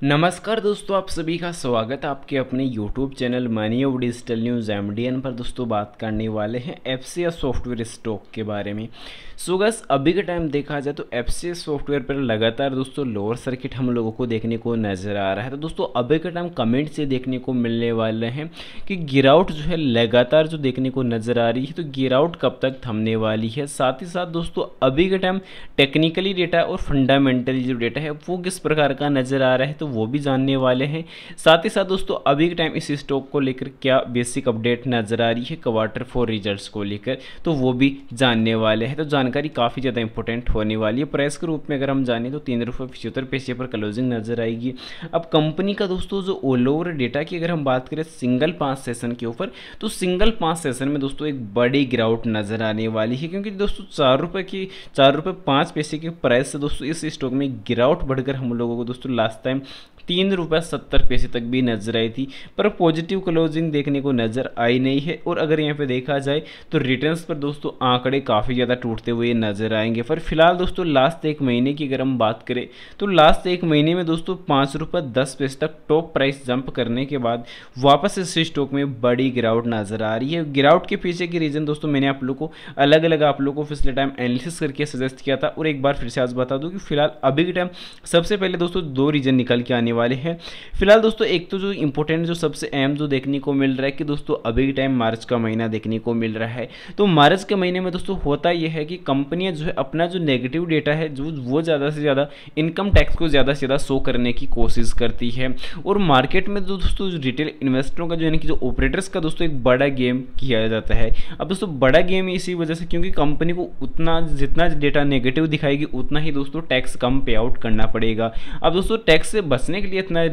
नमस्कार दोस्तों, आप सभी का स्वागत है आपके अपने YouTube channel money of digital news MDN पर। दोस्तों बात करने वाले हैं FCS सॉफ्टवेयर स्टॉक के बारे में। सो गाइस, अभी के टाइम देखा जाए तो FCS सॉफ्टवेयर पर लगातार दोस्तों लोअर सर्किट हम लोगों को देखने को नज़र आ रहा है। तो दोस्तों अभी के टाइम कमेंट से देखने को मिलने वाले हैं कि गिरावट जो है लगातार जो देखने को नज़र आ रही है, तो गिरावट कब तक थमने वाली है। साथ ही साथ दोस्तों अभी के टाइम टेक्निकली डेटा और फंडामेंटली जो डेटा है वो किस प्रकार का नज़र आ रहा है, तो वो भी जानने वाले हैं। साथ ही साथ दोस्तों अभी के टाइम इस स्टॉक को लेकर क्या बेसिक अपडेट नज़र आ रही है Q4 रिजल्ट्स को लेकर, तो वो भी जानने वाले हैं। तो जानकारी काफ़ी ज़्यादा इंपॉर्टेंट होने वाली है। प्राइस के रूप में अगर हम जाने तो ₹3.75 पर क्लोजिंग नज़र आएगी। अब कंपनी का दोस्तों जो ऑल ओवर डेटा की अगर हम बात करें सिंगल 5 सेशन के ऊपर, तो सिंगल 5 सेशन में दोस्तों एक बड़ी गिरावट नज़र आने वाली है, क्योंकि दोस्तों ₹4.05 के प्राइस से दोस्तों इस स्टॉक में गिरावट बढ़कर हम लोगों को दोस्तों लास्ट टाइम ₹3.70 तक भी नजर आई थी, पर पॉजिटिव क्लोजिंग देखने को नजर आई नहीं है। और अगर यहाँ पे देखा जाए तो रिटर्न्स पर दोस्तों आंकड़े काफ़ी ज़्यादा टूटते हुए नजर आएंगे। पर फिलहाल दोस्तों लास्ट एक महीने की अगर हम बात करें तो लास्ट एक महीने में दोस्तों ₹5.10 तक टॉप प्राइस जंप करने के बाद वापस इस स्टॉक में बड़ी गिरावट नजर आ रही है। गिरावट के पीछे की रीज़न दोस्तों मैंने आप लोग को अलग अलग आप लोग को पिछले टाइम एनालिसिस करके सजेस्ट किया था, और एक बार फिर से आज बता दूं कि फिलहाल अभी के टाइम सबसे पहले दोस्तों 2 रीजन निकल के आने वाले हैं। फिलहाल दोस्तों एक तो जो इंपॉर्टेंट जो सबसे अहम जो देखने को मिल रहा है कि दोस्तों अभी के टाइम मार्च का महीना देखने को मिल रहा है। तो मार्च के महीने में दोस्तों होता यह है कि कंपनियां जो है अपना जो नेगेटिव डेटा है जो वो ज़्यादा से ज़्यादा इनकम टैक्स को ज़्यादा से ज़्यादा शो करने की कोशिश करती है। और मार्केट में दोस्तों रिटेल इन्वेस्टरों का जो यानी कि जो ऑपरेटर्स का दोस्तों एक बड़ा गेम किया जाता है। अब दोस्तों बड़ा गेम इसी वजह से क्योंकि कंपनी को उतना जितना डेटा नेगेटिव दिखाएगी उतना ही दोस्तों टैक्स कम पे आउट करना पड़ेगा। अब दोस्तों टैक्स से बचने के लिए इतना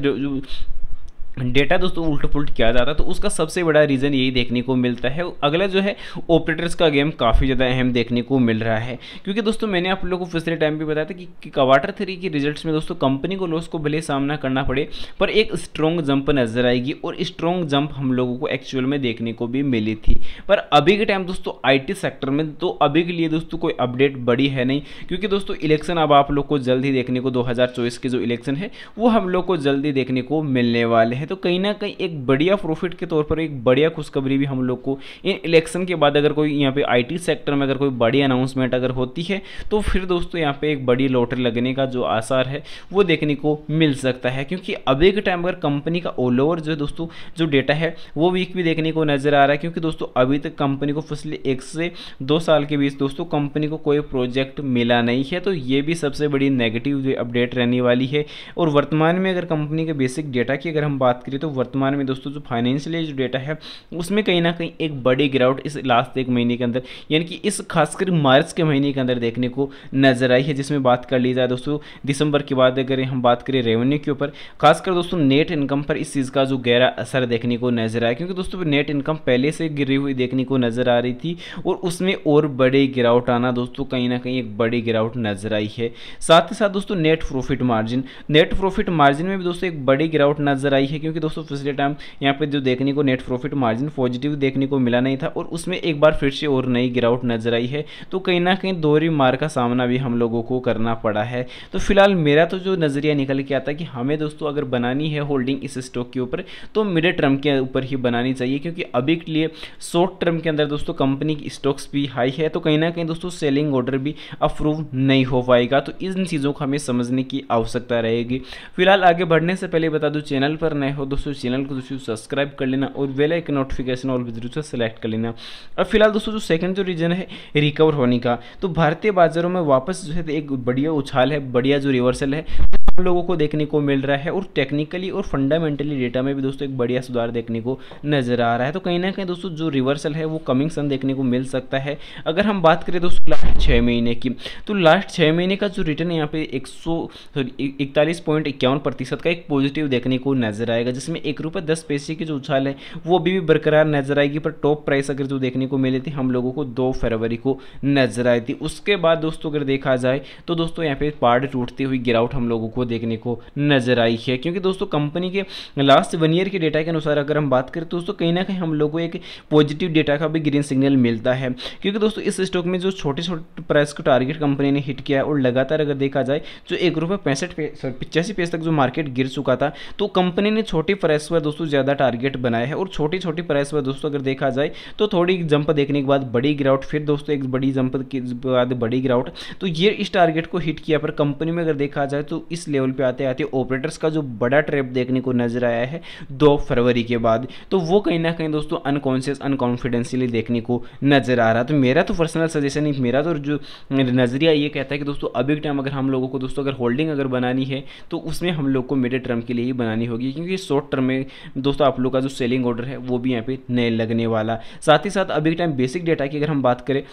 डेटा दोस्तों उल्ट पुल्ट किया जाता है, तो उसका सबसे बड़ा रीज़न यही देखने को मिलता है। अगला जो है ऑपरेटर्स का गेम काफ़ी ज़्यादा अहम देखने को मिल रहा है, क्योंकि दोस्तों मैंने आप लोगों को पिछले टाइम भी बताया था कि Q3 की रिजल्ट्स में दोस्तों कंपनी को लॉस को भले सामना करना पड़े, पर एक स्ट्रॉन्ग जंप नजर आएगी, और स्ट्रॉन्ग जंप हम लोगों को एक्चुअल में देखने को भी मिली थी। पर अभी के टाइम दोस्तों IT सेक्टर में तो अभी के लिए दोस्तों कोई अपडेट बड़ी है नहीं, क्योंकि दोस्तों इलेक्शन अब आप लोग को जल्दी देखने को 2024 के जो इलेक्शन है वो हम लोग को जल्दी देखने को मिलने वाले हैं। तो कहीं ना कहीं एक बढ़िया प्रॉफिट के तौर पर एक बढ़िया खुशखबरी भी हम लोग को इन इलेक्शन के बाद अगर कोई यहाँ पे IT सेक्टर में अगर कोई बड़ी अनाउंसमेंट अगर होती है तो फिर दोस्तों यहाँ पे एक बड़ी लॉटरी लगने का जो आसार है वो देखने को मिल सकता है। क्योंकि अभी के टाइम अगर कंपनी का ऑल ओवर जो दोस्तों जो डेटा है वो वीक भी देखने को नजर आ रहा है, क्योंकि दोस्तों अभी तक कंपनी को पिछले 1 से 2 साल के बीच दोस्तों कंपनी को कोई प्रोजेक्ट मिला नहीं है। तो ये भी सबसे बड़ी नेगेटिव जो अपडेट रहने वाली है। और वर्तमान में अगर कंपनी के बेसिक डेटा की अगर हम बात करें तो वर्तमान में दोस्तों जो फाइनेंशियली जो डेटा है उसमें कहीं ना कहीं एक बड़ी गिरावट इस लास्ट एक महीने के अंदर यानी कि इस खासकर मार्च के महीने के अंदर देखने को नजर आई है। जिसमें बात कर ली जाए दोस्तों दिसंबर के बाद अगर हम बात करें रेवेन्यू के ऊपर, खासकर दोस्तों नेट इनकम पर इस चीज़ का जो गहरा असर देखने को नजर आया, क्योंकि दोस्तों नेट इनकम पहले से गिरी हुई देखने को नजर आ रही थी और उसमें और बड़ी गिरावट आना दोस्तों कहीं ना कहीं एक बड़ी गिरावट नजर आई है। साथ ही साथ दोस्तों नेट प्रॉफिट मार्जिन में भी दोस्तों एक बड़ी गिरावट नजर आई है, क्योंकि दोस्तों पिछले टाइम यहाँ पे जो देखने को नेट प्रॉफिट मार्जिन पॉजिटिव देखने को मिला नहीं था और उसमें एक बार फिर से और नई गिरावट नजर आई है। तो कहीं ना कहीं दोहरी मार का सामना भी हम लोगों को करना पड़ा है। तो फिलहाल मेरा तो जो नज़रिया निकल के आता है कि हमें दोस्तों अगर बनानी है होल्डिंग इस स्टॉक के ऊपर तो मिड टर्म के ऊपर ही बनानी चाहिए, क्योंकि अभी के लिए शॉर्ट टर्म के अंदर दोस्तों कंपनी की स्टॉक्स भी हाई है, तो कहीं ना कहीं दोस्तों सेलिंग ऑर्डर भी अप्रूव नहीं हो पाएगा। तो इन चीज़ों को हमें समझने की आवश्यकता रहेगी। फिलहाल आगे बढ़ने से पहले बता दूं, चैनल पर नए हो दोस्तों चैनल को दोस्तों सब्सक्राइब कर लेना और बेल आइकन नोटिफिकेशन और जरूर से सेलेक्ट कर लेना। और फिलहाल दोस्तों जो सेकंड जो रीजन है रिकवर होने का, तो भारतीय बाजारों में वापस जो है एक बढ़िया उछाल है, बढ़िया जो रिवर्सल है हम लोगों को देखने को मिल रहा है। और टेक्निकली और फंडामेंटली डेटा में भी दोस्तों एक बढ़िया सुधार देखने को नजर आ रहा है। तो कहीं ना कहीं दोस्तों जो रिवर्सल है वो कमिंग सन देखने को मिल सकता है। अगर हम बात करें दोस्तों लास्ट 6 महीने की, तो लास्ट 6 महीने का जो रिटर्न यहाँ पे 41.51% का एक पॉजिटिव देखने को नजर आएगा, जिसमें ₹1.10 की जो उछाल है वो अभी भी बरकरार नजर आएगी। पर टॉप प्राइस अगर जो देखने को मिली थी हम लोगों को 2 फरवरी को नजर आई थी। उसके बाद दोस्तों अगर देखा जाए तो दोस्तों यहाँ पे पहाड़ टूटती हुई गिरावट हम लोगों को देखने को नजर आई है। क्योंकि दोस्तों कंपनी के लास्ट 1 ईयर के डेटा के अनुसार अगर हम बात करें तो दोस्तों कहीं ना कहीं हम लोग को एक पॉजिटिव डेटा का भी ग्रीन सिग्नल मिलता है। क्योंकि दोस्तों इस स्टॉक में जो छोटे छोटे प्राइस को टारगेट कंपनी ने हिट किया है और लगातार अगर देखा जाए जो ₹1.85 तक जो मार्केट गिर चुका था, तो कंपनी ने छोटी प्राइस पर दोस्तों ज़्यादा टारगेट बनाया है और छोटी छोटी प्राइस पर दोस्तों अगर देखा जाए तो थोड़ी जंप देखने के बाद बड़ी गिरावट, फिर दोस्तों एक बड़ी जंप के बाद बड़ी गिरावट, तो ये इस टारगेट को हिट किया। पर कंपनी में अगर देखा जाए तो इस लेवल पे आते आते ऑपरेटर्स का जो बड़ा ट्रैप देखने को नजर आया है 2 फरवरी के बाद, तो वो कहीं ना कहीं दोस्तों अनकॉन्शियस अनकॉन्फिडेंशियली देखने को नजर आ रहा। तो मेरा तो पर्सनल सजेशन नहीं, मेरा तो जो नजरिया ये कहता है कि दोस्तों अभी के टाइम अगर हम लोगों को दोस्तों अगर होल्डिंग अगर बनानी है तो उसमें हम लोग को मिड टर्म के लिए ही बनानी होगी। क्योंकि शॉर्ट टर्म में दोस्तों आप लोग का जो सेलिंग ऑर्डर है वो भी यहाँ पे नहीं लगने वाला। साथ ही साथ अभी के टाइम बेसिक डेटा की अगर हम बात करें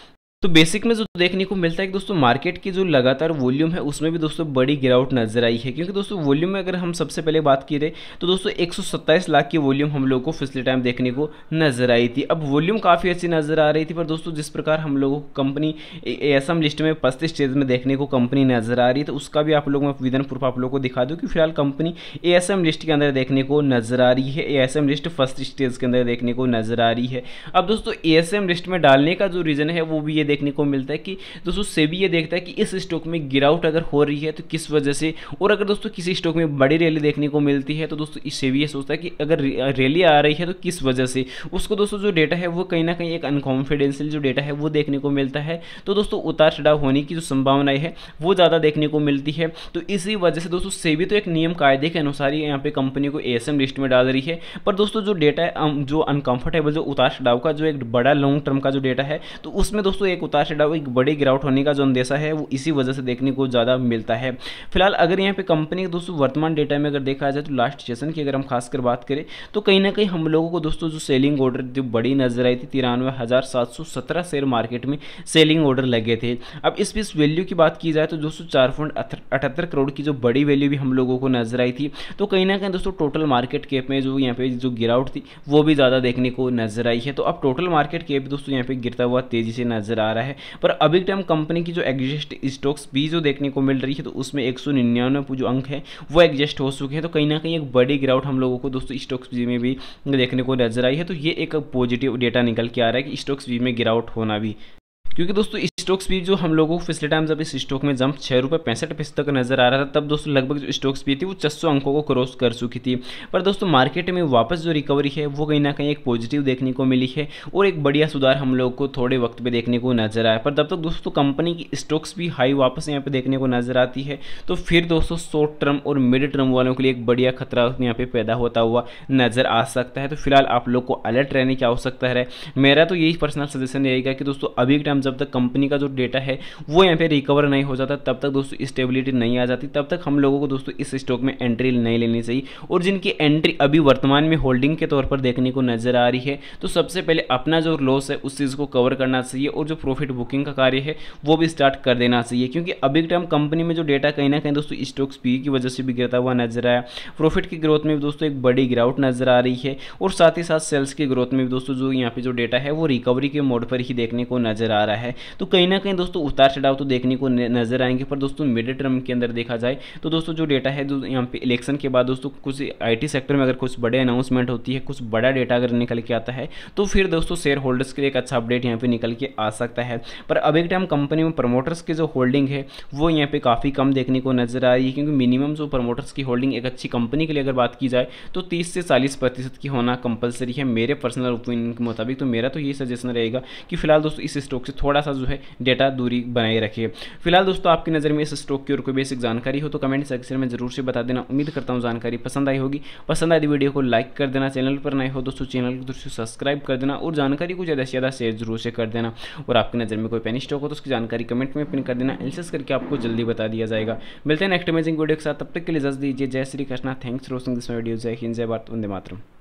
तो बेसिक में जो देखने को मिलता है कि दोस्तों मार्केट की जो लगातार वॉल्यूम है उसमें भी दोस्तों बड़ी गिरावट नजर आई है। क्योंकि दोस्तों वॉल्यूम में अगर हम सबसे पहले बात की रहे तो दोस्तों 127 लाख की वॉल्यूम हम लोग को पिछले टाइम देखने को नजर आई थी। अब वॉल्यूम काफ़ी अच्छी नजर आ रही थी, पर दोस्तों जिस प्रकार हम लोगों को कंपनी ASM लिस्ट में फर्स्ट स्टेज में देखने को कंपनी नजर आ रही है, तो उसका भी आप लोग मैं विदन प्रूफ आप लोग को दिखा दूँ कि फिलहाल कंपनी ASM लिस्ट के अंदर देखने को नजर आ रही है। ASM लिस्ट फर्स्ट स्टेज के अंदर देखने को नजर आ रही है। अब दोस्तों ASM लिस्ट में डालने का जो रीज़न है वो भी ये देखने को मिलता है कि दोस्तों सेबी ये देखता है कि इस स्टॉक में गिरावट अगर हो रही है तो किस वजह से, और अगर दोस्तों किसी स्टॉक में बड़ी रैली देखने को मिलती है तो दोस्तों सेबी ये सोचता है कि अगर रैली आ रही है तो किस वजह से, उसको दोस्तों जो डेटा है वो कहीं ना कहीं एक अनकॉन्फिडेंशियल जो डेटा है वो देखने को मिलता है। तो दोस्तों उतार चढ़ाव होने की जो संभावनाएं है वो ज़्यादा देखने को मिलती है। तो इसी वजह से दोस्तों सेबी तो एक नियम कायदे के अनुसार ही यहाँ पे कंपनी को ASM लिस्ट में डाल रही है, पर दोस्तों जो डेटा है जो अनकंफर्टेबल जो उतार चढ़ाव का जो एक बड़ा लॉन्ग टर्म का जो डेटा है तो उसमें दोस्तों एक उतार चढ़ाव एक बड़ी गिरावट होने का जो अंदेशा है वो इसी वजह से देखने को ज़्यादा मिलता है। फिलहाल अगर यहाँ पे कंपनी के दोस्तों वर्तमान डेटा में अगर देखा जाए तो लास्ट सेशन की अगर हम खासकर बात करें तो कहीं ना कहीं हम लोगों को दोस्तों जो सेलिंग ऑर्डर जो बड़ी नजर आई थी 93,717 शेयर मार्केट में सेलिंग ऑर्डर लगे थे। अब इस वैल्यू की बात की जाए तो दोस्तों 4.78 करोड़ की जो बड़ी वैल्यू भी हम लोगों को नजर आई थी। तो कहीं ना कहीं दोस्तों टोटल मार्केट कैप में जो यहाँ पे जो गिरावट थी वो भी ज़्यादा देखने को नजर आई है। तो अब टोटल मार्केट कैप दोस्तों यहाँ पे गिरता हुआ तेजी से नजर आ रहा है। पर अभी टाइम कंपनी की जो एग्जिस्ट स्टॉक्स भी जो देखने को मिल रही है तो उसमें 199 जो अंक है वो एग्जिस्ट हो चुके हैं। तो कहीं ना कहीं एक बड़ी गिरावट हम लोगों को दोस्तों स्टॉक्स भी में भी देखने को नजर आई है। तो ये एक पॉजिटिव डेटा निकल के आ रहा है कि स्टॉक्स भी में गिरावट होना भी, क्योंकि दोस्तों स्टॉक्स भी जो हम लोगों को पिछले टाइम जब इस स्टॉक में जंप ₹6.65 तक नजर आ रहा था तब दोस्तों लगभग जो स्टॉक्स भी थी वो 600 अंकों को क्रॉस कर चुकी थी। पर दोस्तों मार्केट में वापस जो रिकवरी है वो कहीं ना कहीं एक पॉजिटिव देखने को मिली है और एक बढ़िया सुधार हम लोग को थोड़े वक्त पे देखने को नजर आया। पर तब तक दोस्तों कंपनी की स्टॉक्स भी हाई वापस यहाँ पे देखने को नजर आती है तो फिर दोस्तों शॉर्ट टर्म और मिड टर्म वालों के लिए एक बढ़िया खतरा यहाँ पे पैदा होता हुआ नजर आ सकता है। तो फिलहाल आप लोग को अलर्ट रहने की आवश्यकता है। मेरा तो यही पर्सनल सजेशन रहेगा कि दोस्तों अभी के टाइम जब तक कंपनी का जो डेटा है वो यहाँ पे रिकवर नहीं हो जाता तब तक दोस्तों स्टेबिलिटी नहीं आ जाती, तब तक हम लोगों को दोस्तों इस स्टॉक में एंट्री नहीं लेनी चाहिए। और जिनकी एंट्री अभी वर्तमान में होल्डिंग के तौर पर देखने को नजर आ रही है तो सबसे पहले अपना जो लॉस है उस चीज़ को कवर करना चाहिए और जो प्रॉफिट बुकिंग का कार्य है वो भी स्टार्ट कर देना चाहिए। क्योंकि अभी के टाइम कंपनी में जो डेटा कहीं ना कहीं दोस्तों स्टॉक्स पी की वजह से भी गिरता हुआ नजर आया, प्रॉफिट की ग्रोथ में भी दोस्तों एक बड़ी गिरावट नजर आ रही है और साथ ही साथ सेल्स की ग्रोथ में भी दोस्तों जो यहाँ पे जो डेटा है वो रिकवरी के मोड पर ही देखने को नजर आ रहा है। तो कहीं ना कहीं दोस्तों उतार चढ़ाव तो देखने को नजर आएंगे, पर दोस्तों मिड टर्म के अंदर देखा जाए तो दोस्तों जो डेटा है जो यहाँ पे इलेक्शन के बाद दोस्तों कुछ IT सेक्टर में अगर कुछ बड़े अनाउंसमेंट होती है, कुछ बड़ा डेटा अगर निकल के आता है तो फिर दोस्तों शेयर होल्डर्स के लिए एक अच्छा अपडेट यहाँ पे निकल के आ सकता है। पर अभी के टाइम कंपनी में प्रमोटर्स की जो होल्डिंग है वो यहाँ पे काफ़ी कम देखने को नजर आ रही है। क्योंकि मिनिमम जो प्रमोटर्स की होल्डिंग एक अच्छी कंपनी के लिए अगर बात की जाए तो 30 से 40% की होना कंपलसरी है मेरे पर्सनल ओपिनियन के मुताबिक। तो मेरा तो ये सजेशन रहेगा कि फिलहाल दोस्तों इस स्टॉक से थोड़ा सा जो है डेटा दूरी बनाए रखिए। फिलहाल दोस्तों आपकी नज़र में इस स्टॉक की और कोई बेसिक जानकारी हो तो कमेंट सेक्शन में जरूर से बता देना। उम्मीद करता हूँ जानकारी पसंद आई होगी। पसंद आई वीडियो को लाइक कर देना, चैनल पर नए हो दोस्तों चैनल को दोस्तों सब्सक्राइब कर देना और जानकारी को ज़्यादा से ज़्यादा शेयर जरूर से कर देना। और आपकी नज़र में कोई पेनी स्टॉक हो तो उसकी जानकारी कमेंट में पिन कर देना, एनालिसिस करके आपको जल्दी बता दिया जाएगा। मिलते हैं नेक्स्ट अमेजिंग वीडियो के साथ, तब तक के लिए इजाजत दीजिए। जय Shri Krishna, thanks for watching this video. जय हिंद, जय भारत, वंदे मातरम।